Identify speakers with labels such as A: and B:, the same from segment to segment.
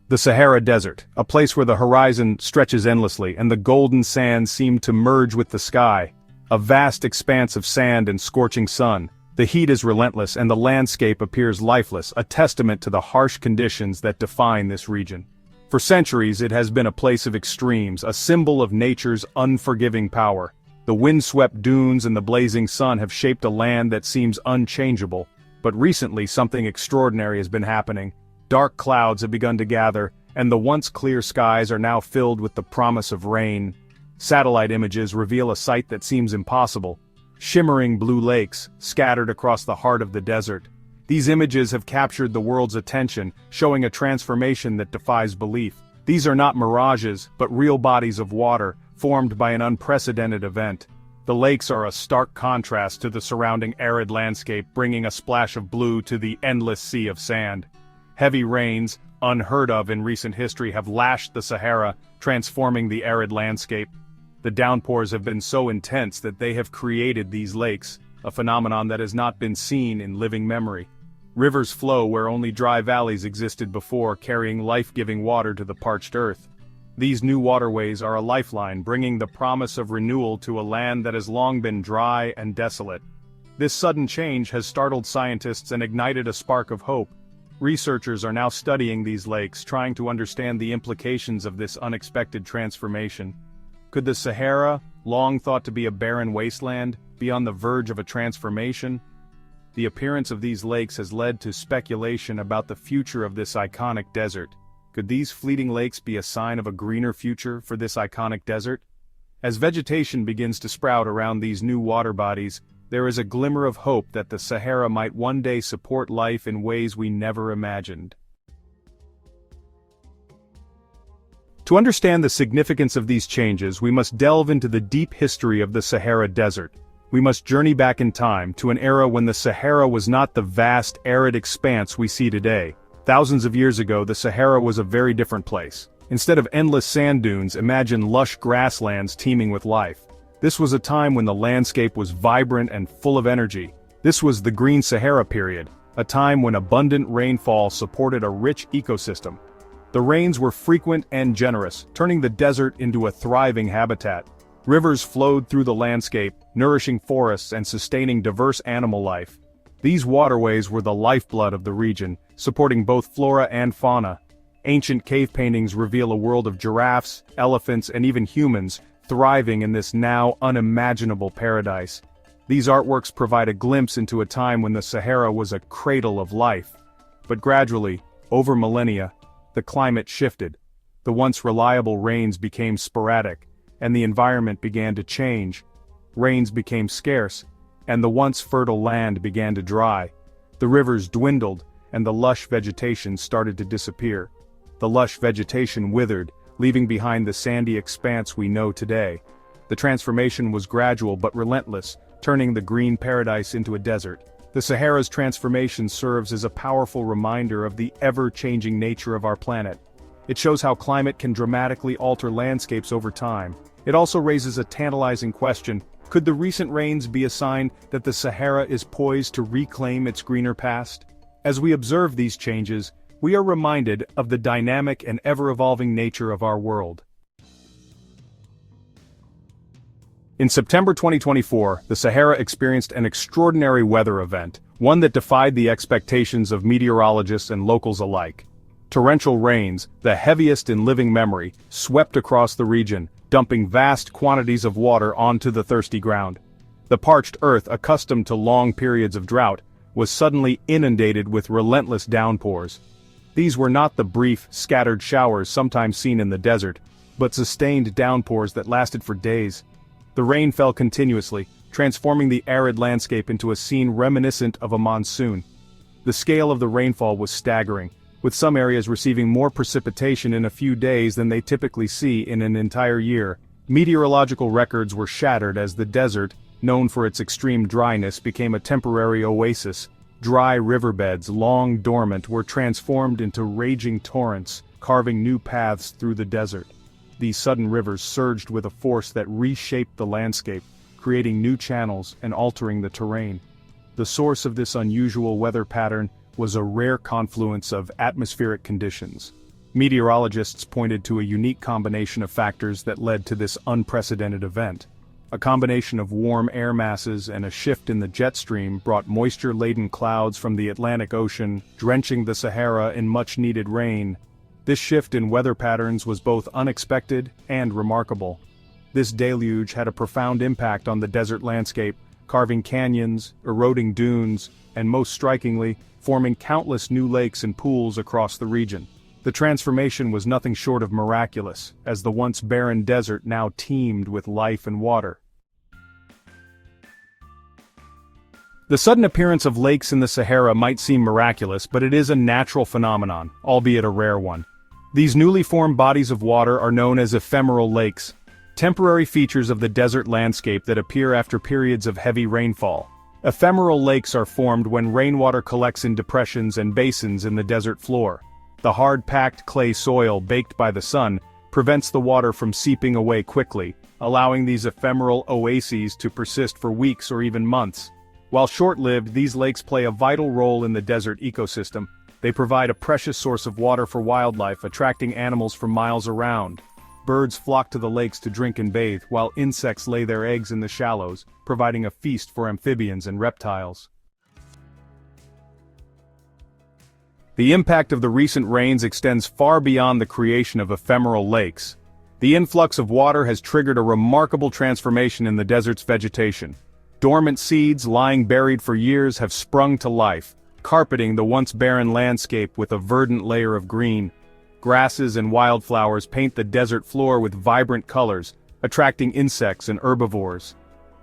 A: The Sahara Desert, a place where the horizon stretches endlessly and the golden sands seem to merge with the sky. A vast expanse of sand and scorching sun. The heat is relentless and the landscape appears lifeless, a testament to the harsh conditions that define this region. For centuries it has been a place of extremes, a symbol of nature's unforgiving power. The wind-swept dunes and the blazing sun have shaped a land that seems unchangeable. But recently something extraordinary has been happening. Dark clouds have begun to gather, and the once clear skies are now filled with the promise of rain. Satellite images reveal a sight that seems impossible. Shimmering blue lakes, scattered across the heart of the desert. These images have captured the world's attention, showing a transformation that defies belief. These are not mirages, but real bodies of water, formed by an unprecedented event. The lakes are a stark contrast to the surrounding arid landscape, bringing a splash of blue to the endless sea of sand. Heavy rains, unheard of in recent history, have lashed the Sahara, transforming the arid landscape. The downpours have been so intense that they have created these lakes, a phenomenon that has not been seen in living memory. Rivers flow where only dry valleys existed before, carrying life-giving water to the parched earth. These new waterways are a lifeline, bringing the promise of renewal to a land that has long been dry and desolate. This sudden change has startled scientists and ignited a spark of hope. Researchers are now studying these lakes, trying to understand the implications of this unexpected transformation. Could the Sahara, long thought to be a barren wasteland, be on the verge of a transformation? The appearance of these lakes has led to speculation about the future of this iconic desert. Could these fleeting lakes be a sign of a greener future for this iconic desert? As vegetation begins to sprout around these new water bodies, there is a glimmer of hope that the Sahara might one day support life in ways we never imagined. To understand the significance of these changes, we must delve into the deep history of the Sahara Desert. We must journey back in time to an era when the Sahara was not the vast, arid expanse we see today. Thousands of years ago, the Sahara was a very different place. Instead of endless sand dunes, imagine lush grasslands teeming with life. This was a time when the landscape was vibrant and full of energy. This was the Green Sahara period, a time when abundant rainfall supported a rich ecosystem. The rains were frequent and generous, turning the desert into a thriving habitat. Rivers flowed through the landscape, nourishing forests and sustaining diverse animal life. These waterways were the lifeblood of the region, supporting both flora and fauna. Ancient cave paintings reveal a world of giraffes, elephants, and even humans, thriving in this now unimaginable paradise. These artworks provide a glimpse into a time when the Sahara was a cradle of life. But gradually, over millennia, the climate shifted. The once reliable rains became sporadic, and the environment began to change. Rains became scarce, and the once fertile land began to dry. The rivers dwindled, and the lush vegetation started to disappear. The lush vegetation withered, leaving behind the sandy expanse we know today. The transformation was gradual but relentless, turning the green paradise into a desert. The Sahara's transformation serves as a powerful reminder of the ever-changing nature of our planet. It shows how climate can dramatically alter landscapes over time. It also raises a tantalizing question: could the recent rains be a sign that the Sahara is poised to reclaim its greener past? As we observe these changes, we are reminded of the dynamic and ever-evolving nature of our world. In September 2024, the Sahara experienced an extraordinary weather event, one that defied the expectations of meteorologists and locals alike. Torrential rains, the heaviest in living memory, swept across the region, dumping vast quantities of water onto the thirsty ground. The parched earth, accustomed to long periods of drought, was suddenly inundated with relentless downpours. These were not the brief, scattered showers sometimes seen in the desert, but sustained downpours that lasted for days. The rain fell continuously, transforming the arid landscape into a scene reminiscent of a monsoon. The scale of the rainfall was staggering, with some areas receiving more precipitation in a few days than they typically see in an entire year. Meteorological records were shattered as the desert, known for its extreme dryness, became a temporary oasis. Dry riverbeds, long dormant, were transformed into raging torrents, carving new paths through the desert. These sudden rivers surged with a force that reshaped the landscape, creating new channels and altering the terrain. The source of this unusual weather pattern was a rare confluence of atmospheric conditions. Meteorologists pointed to a unique combination of factors that led to this unprecedented event. A combination of warm air masses and a shift in the jet stream brought moisture-laden clouds from the Atlantic Ocean, drenching the Sahara in much-needed rain. This shift in weather patterns was both unexpected and remarkable. This deluge had a profound impact on the desert landscape, carving canyons, eroding dunes, and most strikingly, forming countless new lakes and pools across the region. The transformation was nothing short of miraculous, as the once barren desert now teemed with life and water. The sudden appearance of lakes in the Sahara might seem miraculous, but it is a natural phenomenon, albeit a rare one. These newly formed bodies of water are known as ephemeral lakes, temporary features of the desert landscape that appear after periods of heavy rainfall. Ephemeral lakes are formed when rainwater collects in depressions and basins in the desert floor. The hard-packed clay soil baked by the sun prevents the water from seeping away quickly, allowing these ephemeral oases to persist for weeks or even months. While short-lived, these lakes play a vital role in the desert ecosystem. They provide a precious source of water for wildlife, attracting animals from miles around. Birds flock to the lakes to drink and bathe, while insects lay their eggs in the shallows, providing a feast for amphibians and reptiles. The impact of the recent rains extends far beyond the creation of ephemeral lakes. The influx of water has triggered a remarkable transformation in the desert's vegetation. Dormant seeds lying buried for years have sprung to life, carpeting the once barren landscape with a verdant layer of green. Grasses and wildflowers paint the desert floor with vibrant colors, attracting insects and herbivores.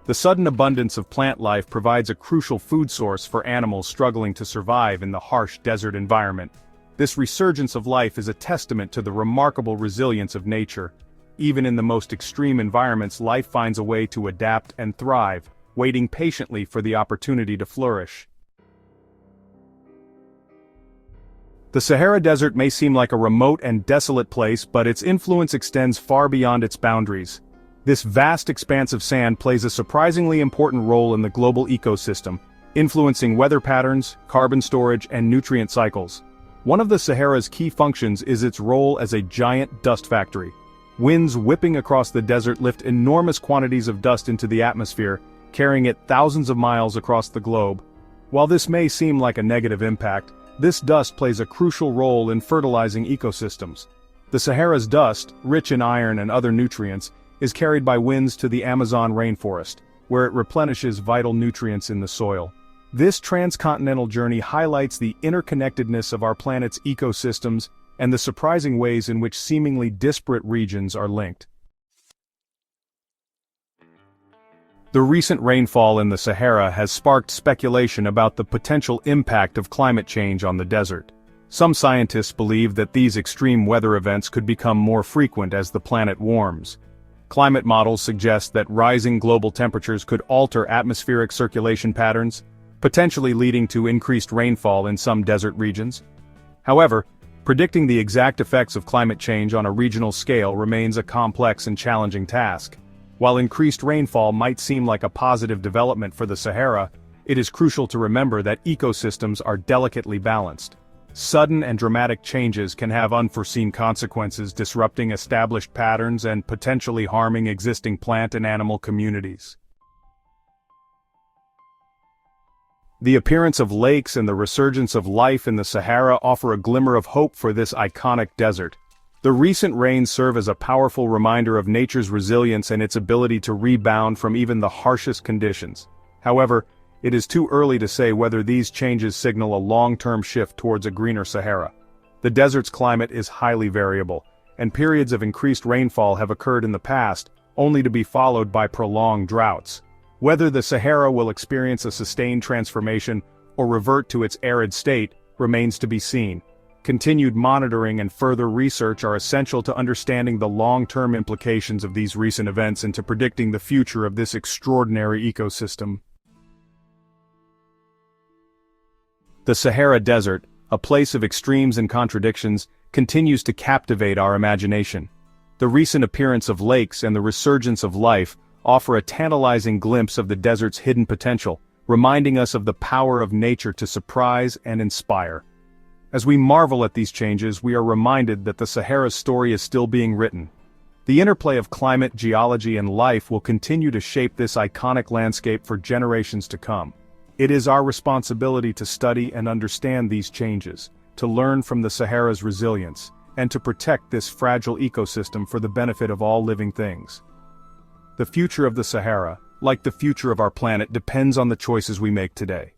A: The sudden abundance of plant life provides a crucial food source for animals struggling to survive in the harsh desert environment. This resurgence of life is a testament to the remarkable resilience of nature. Even in the most extreme environments, life finds a way to adapt and thrive, waiting patiently for the opportunity to flourish. The Sahara Desert may seem like a remote and desolate place, but its influence extends far beyond its boundaries. This vast expanse of sand plays a surprisingly important role in the global ecosystem, influencing weather patterns, carbon storage, and nutrient cycles. One of the Sahara's key functions is its role as a giant dust factory. Winds whipping across the desert lift enormous quantities of dust into the atmosphere, carrying it thousands of miles across the globe. While this may seem like a negative impact, this dust plays a crucial role in fertilizing ecosystems. The Sahara's dust, rich in iron and other nutrients, is carried by winds to the Amazon rainforest, where it replenishes vital nutrients in the soil. This transcontinental journey highlights the interconnectedness of our planet's ecosystems and the surprising ways in which seemingly disparate regions are linked. The recent rainfall in the Sahara has sparked speculation about the potential impact of climate change on the desert. Some scientists believe that these extreme weather events could become more frequent as the planet warms. Climate models suggest that rising global temperatures could alter atmospheric circulation patterns, potentially leading to increased rainfall in some desert regions. However, predicting the exact effects of climate change on a regional scale remains a complex and challenging task. While increased rainfall might seem like a positive development for the Sahara, it is crucial to remember that ecosystems are delicately balanced. Sudden and dramatic changes can have unforeseen consequences, disrupting established patterns and potentially harming existing plant and animal communities. The appearance of lakes and the resurgence of life in the Sahara offer a glimmer of hope for this iconic desert. The recent rains serve as a powerful reminder of nature's resilience and its ability to rebound from even the harshest conditions. However, it is too early to say whether these changes signal a long-term shift towards a greener Sahara. The desert's climate is highly variable, and periods of increased rainfall have occurred in the past, only to be followed by prolonged droughts. Whether the Sahara will experience a sustained transformation or revert to its arid state remains to be seen. Continued monitoring and further research are essential to understanding the long-term implications of these recent events and to predicting the future of this extraordinary ecosystem. The Sahara Desert, a place of extremes and contradictions, continues to captivate our imagination. The recent appearance of lakes and the resurgence of life offer a tantalizing glimpse of the desert's hidden potential, reminding us of the power of nature to surprise and inspire. As we marvel at these changes, we are reminded that the Sahara's story is still being written. The interplay of climate, geology, and life will continue to shape this iconic landscape for generations to come. It is our responsibility to study and understand these changes, to learn from the Sahara's resilience, and to protect this fragile ecosystem for the benefit of all living things. The future of the Sahara, like the future of our planet, depends on the choices we make today.